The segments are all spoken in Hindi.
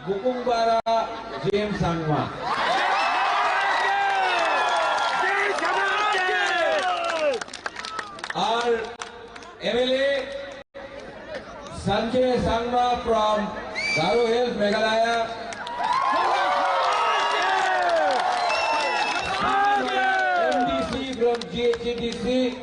Bukungbara James Sangma. Our MLA Sanjay Sangma from Garo Hills, Meghalaya. MDC from GHDC.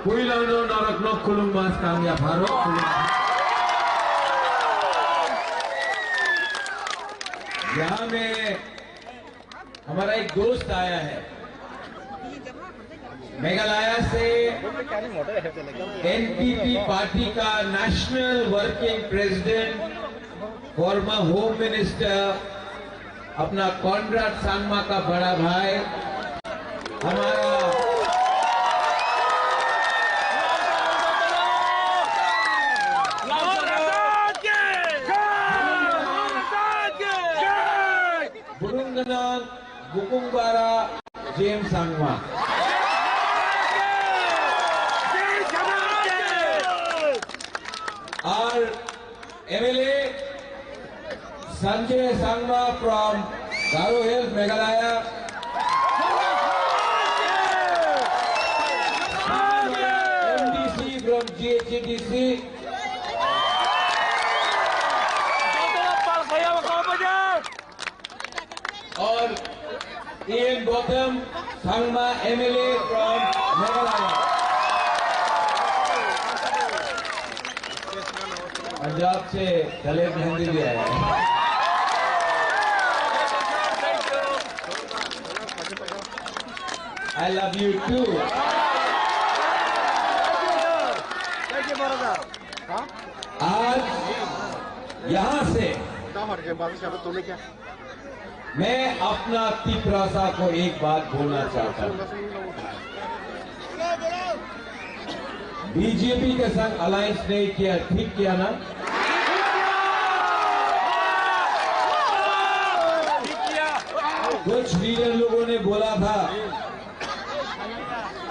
Puilano narak nok kulung mas kami aparo. यहाँ में हमारा एक दोस्त आया है मेघालय से। एनपीपी पार्टी का national working president, farmer home minister, अपना कॉनराड सांगमा का बड़ा भाई, हमारा Bukungbara James Sangma. Our MLA Sanjay Sangma from Garo Hills, Meghalaya. MDC from GHDC. और Ian Gautam Sangma MLA from Meghalaya. Punjab से दलित मेहंदी भी आया है। I love you too. आज यहाँ से मैं अपना तिपरासा को एक बात बोलना चाहता हूं। बीजेपी के संग अलायंस नहीं किया, ठीक किया ना? कुछ लीडर लोगों ने बोला था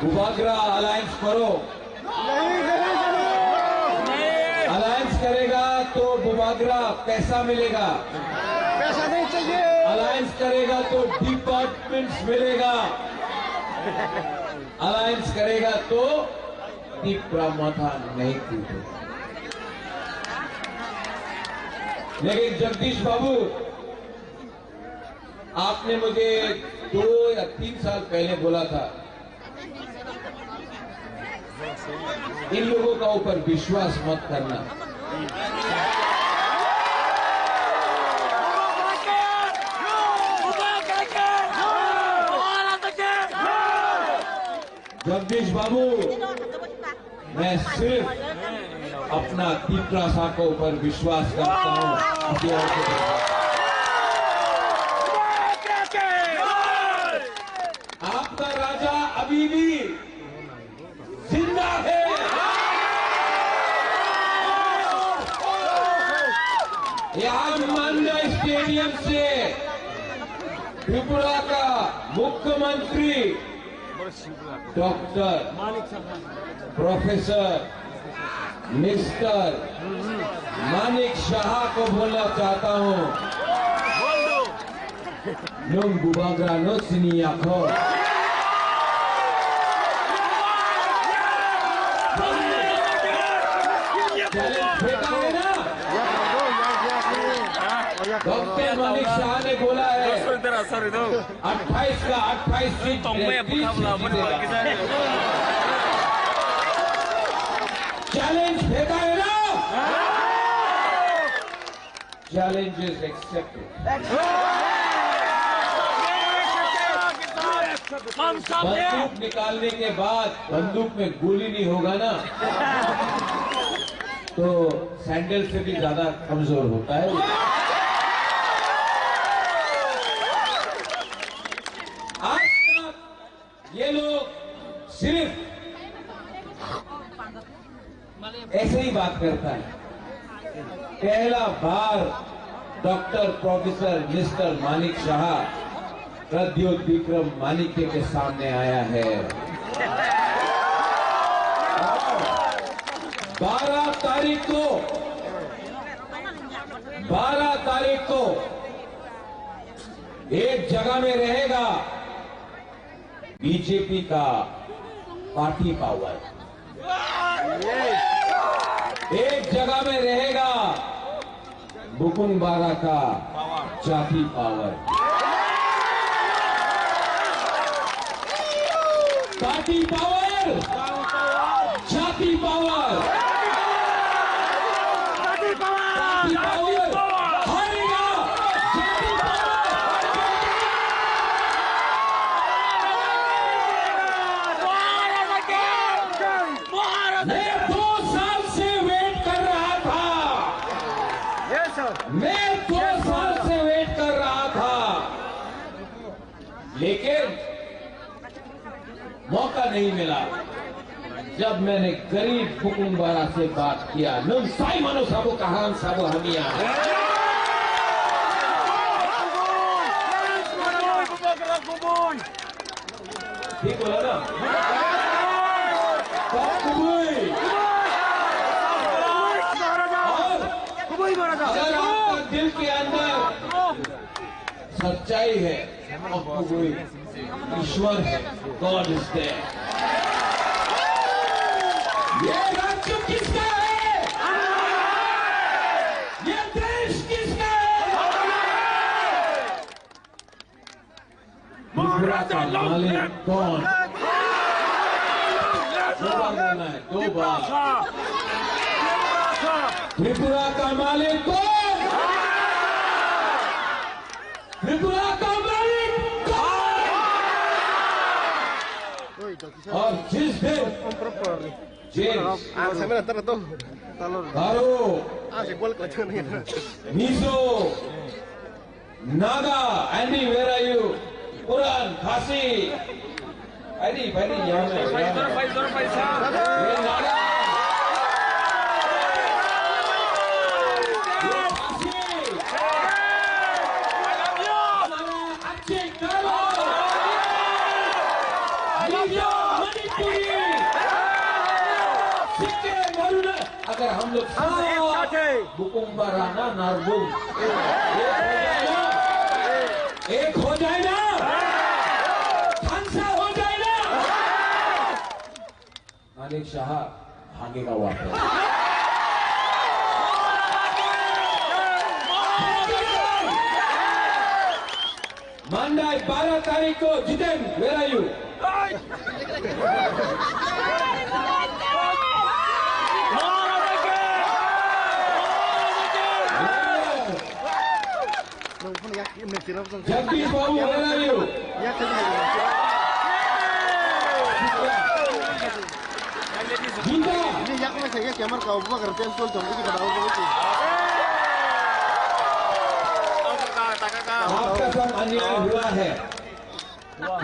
बुबागरा अलायंस करो, अलायंस करेगा तो बुबागरा पैसा मिलेगा, पैसा नहीं चाहिए, अलायंस करेगा तो डिपार्टमेंट्स मिलेगा, अलायंस करेगा तो तिपरा माथा नहीं टूटेगा। लेकिन जगदीश बाबू, आपने मुझे 2 या 3 साल पहले बोला था इन लोगों का ऊपर विश्वास मत करना। जगदीश बाबू, मैं सिर्फ अपना तिपरासा के ऊपर विश्वास करता हूं। किसी और को नहीं। आपका राजा अभी भी जिंदा है। यहाँ मांडा स्टेडियम से त्रिपुरा का मुख्यमंत्री doctor professor mister Manik Shah को बोलना चाहता हूं, नों बुबागरा नो सिनिया खो। डॉक्टर मानिक शाह ने बोला है 28 का 28 सीट चैलेंज फेंका है ना, चैलेंज इज एक्सेप्टेड। बंदूक निकालने के बाद बंदूक में गोली नहीं होगा ना, तो सैंडल से भी ज्यादा कमजोर होता है। आज तक ये लोग सिर्फ ऐसे ही बात करता है। पहला बार doctor professor mister Manik Shah Pradyot Vikram Manikya के सामने आया है। 12 तारीख को एक जगह में रहेगा बीजेपी का पार्टी पावर, एक जगह में रहेगा बुकुंग बारा का जाति पावर। पार्टी पावर, जाति पावर, पार्टी पावर हारेगा, जाति पावर। मैं 2 साल से वेट कर रहा था, मैं 2 साल से वेट कर रहा था, लेकिन मौका नहीं मिला। जब मैंने गरीब बुकुंग बारा से बात किया, नुम साई मानो साबो कहान साबो हमिया, ठीक बोला ना? अगर आपका दिल के अंदर सच्चाई है, आपको कोई ईश्वर है, गॉड इज देयर। ये राज्य किसका है? ये देश किसका है? त्रिपुरा का मालिक कौन? 2 बार बोलना है, 2 बार। त्रिपुरा का मालिक कौन? त्रिपुरा का मालिक कौन? और जिस दिन Garo, Miso, Naga, Andy where are you? कुरान, खासी, एंडी यहाँ में, ये नागा, ये खासी, अच्छे करो, मणिपुरी, सिक्के मरुना, अगर हम लोग बुकुम्बराना नारगुम एक हो जाए ना, खानसा हो जाए ना, मानिक शाह भागेगा वापस। मंडाई 12 तारीख को Jiten, where are you? Jagdish Babu, where are you? Geeta, आपका सब अन्याय हुआ है।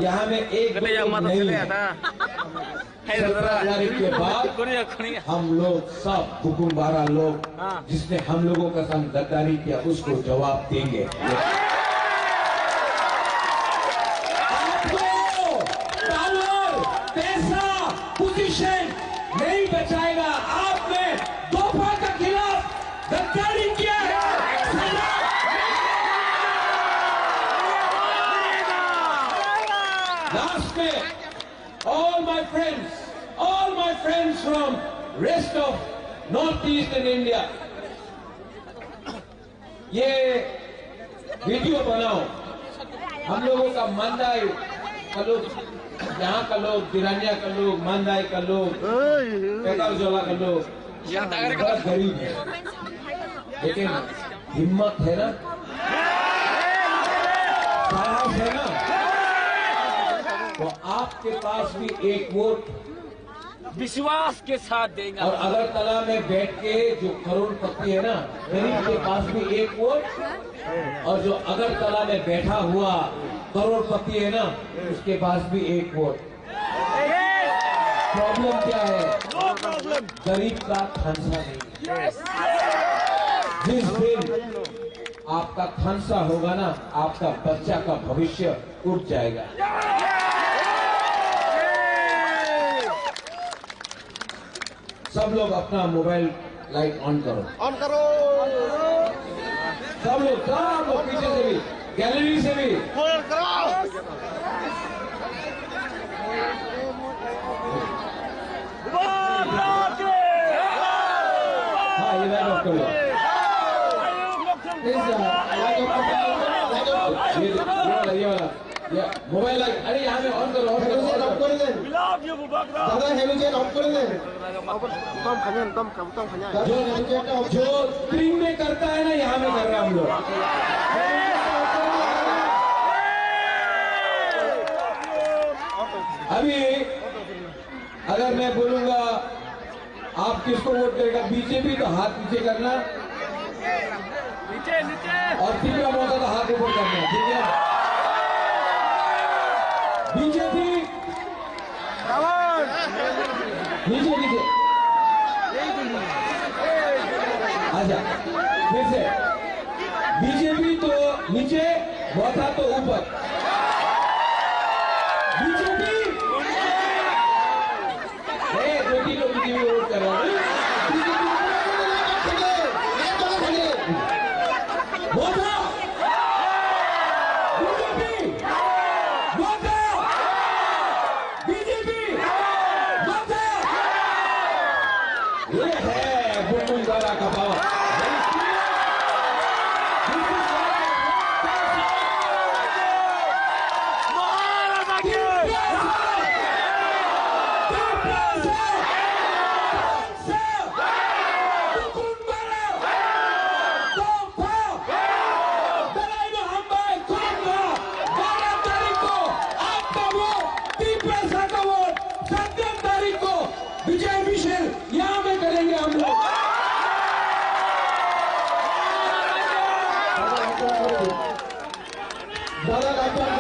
यहाँ में एक नहीं है। 17 तारीख के बाद हम लोग सब बुकुम्बारा लोग जिसने हम लोगों का संग गद्दारी किया उसको जवाब देंगे। पैसा, पोजीशन नहीं बचाएगा। आपने तोहफा के खिलाफ गद्दारी किया है। लास्ट में all my friends from rest of northeastern India, ये वीडियो बनाओ। हम लोगों का मंदाई का लोग, यहाँ का लोग, दिरानिया का लोग, मंदाई का लोग, पेटाजोला का लोग बहुत गरीब है, लेकिन हिम्मत है ना, साहस है ना, तो आपके पास भी एक वोट विश्वास के साथ देंगे। और अगरतला में बैठ के जो करोड़पति है ना, गरीब के पास भी एक वोट, और जो अगरतला में बैठा हुआ करोड़पति है ना, उसके पास भी एक वोट। प्रॉब्लम क्या है? गरीब का खानसा नहीं। जिस दिन आपका खानसा होगा ना, आपका बच्चा का भविष्य उठ जाएगा। सब लोग अपना मोबाइल लाइट ऑन करो, सब लोग पीछे से भी, गैलरी से भी। हाँ, ये लाइट ऑफ करो। ये वाला मोबाइल लाइट, अरे यहाँ में ऑन करो, जो स्क्रीन में करता है ना, यहाँ में कर रहे हैं हम लोग। अभी अगर मैं बोलूंगा आप किसको वोट करेगा, बीजेपी, तो हाथ पीछे करना, और तीसरा मौका तो हाथ ऊपर करना, ठीक है? बीजेपी नीचे नीचे, अच्छा फिर से, बीजेपी तो नीचे, मौका तो ऊपर। बीजेपी बेटी लोग बीजेपी वोट कर रहे हैं। बड़ा डॉक्टर